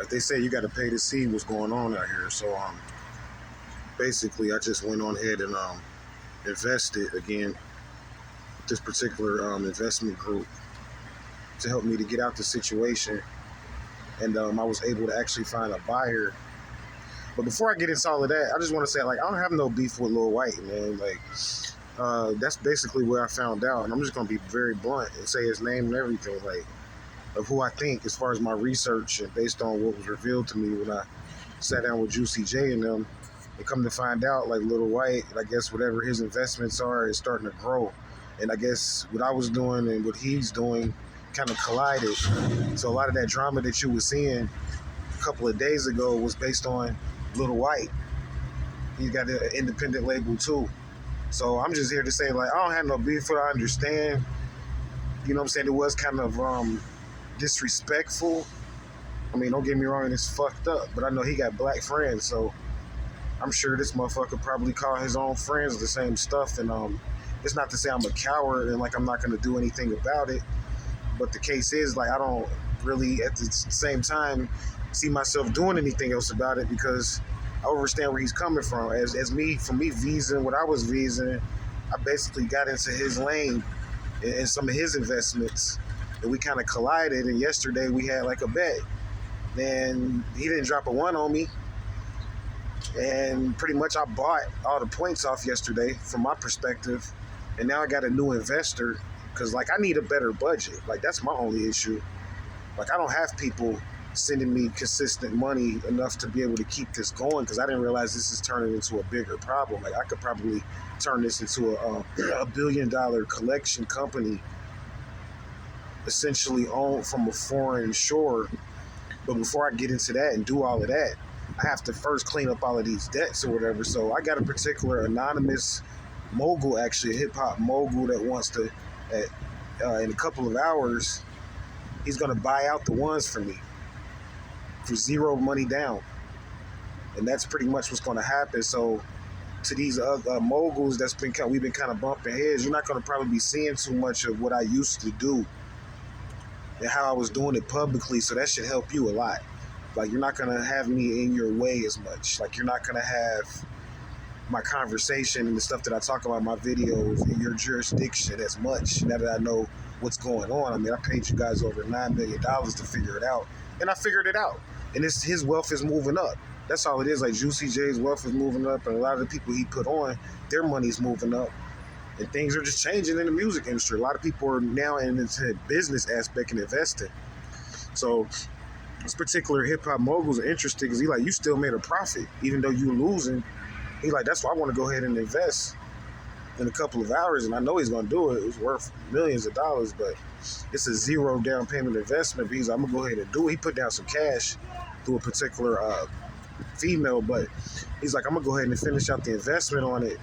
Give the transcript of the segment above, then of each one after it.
Like they say, you got to pay to see what's going on out here. So basically, I just went on ahead and invested again with this particular investment group to help me to get out the situation, and I was able to actually find a buyer. But before I get into all of that, I just want to say, like, I don't have no beef with Lil Wyte, man. Like, that's basically where I found out, and I'm just gonna be very blunt and say his name and everything, like, of who I think, as far as my research and based on what was revealed to me when I sat down with Juicy J and them, and come to find out, like, Lil Wyte, I guess whatever his investments are is starting to grow, and I guess what I was doing and what he's doing kind of collided. So a lot of that drama that you were seeing a couple of days ago was based on Lil Wyte. He got an independent label too. So I'm just here to say, like, I don't have no beef with it. I understand. You know what I'm saying? It was kind of disrespectful. I mean, don't get me wrong, it's fucked up. But I know he got black friends, so I'm sure this motherfucker probably call his own friends the same stuff. And it's not to say I'm a coward and like I'm not going to do anything about it. But the case is, like, I don't really at the same time see myself doing anything else about it, because I understand where he's coming from. For me vising what I was vising, I basically got into his lane and some of his investments, and we kind of collided. And yesterday we had like a bet, and he didn't drop a one on me, and pretty much I bought all the points off yesterday from my perspective, and now I got a new investor, because like I need a better budget. Like that's my only issue. Like I don't have people sending me consistent money enough to be able to keep this going, because I didn't realize this is turning into a bigger problem. Like I could probably turn this into a $1 billion collection company, essentially owned from a foreign shore. But before I get into that and do all of that, I have to first clean up all of these debts or whatever. So I got a particular anonymous mogul, actually a hip hop mogul, that wants to, in a couple of hours, he's going to buy out the ones for me for zero money down. And that's pretty much what's going to happen. So to these moguls we've been kind of bumping heads, you're not going to probably be seeing too much of what I used to do and how I was doing it publicly. So that should help you a lot. Like you're not going to have me in your way as much. Like you're not going to have my conversation and the stuff that I talk about in my videos in your jurisdiction as much, now that I know what's going on. I mean, I paid you guys over $9 million to figure it out, and I figured it out. And his wealth is moving up. That's all it is. Like Juicy J's wealth is moving up, and a lot of the people he put on, their money's moving up. And things are just changing in the music industry. A lot of people are now into the business aspect and investing. So this particular hip-hop mogul is interesting, because he like, you still made a profit, even though you're losing. He like, that's why I want to go ahead and invest in a couple of hours, and I know he's going to do it. It's worth millions of dollars, but it's a zero down payment investment. Because I'm going to go ahead and do it. He put down some cash through a particular female, but he's like, I'm going to go ahead and finish out the investment on it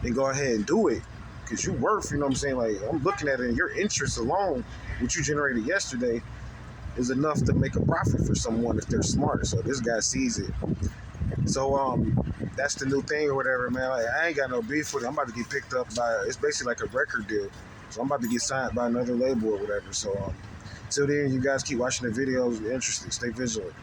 and go ahead and do it, because you're worth, you know what I'm saying? Like, I'm looking at it, and your interest alone, what you generated yesterday, is enough to make a profit for someone if they're smart. So this guy sees it. So that's the new thing or whatever, man. Like, I ain't got no beef with it. I'm about to get picked up by, it's basically like a record deal. So I'm about to get signed by another label or whatever. So till then, you guys keep watching the videos. If you're interested, stay vigilant.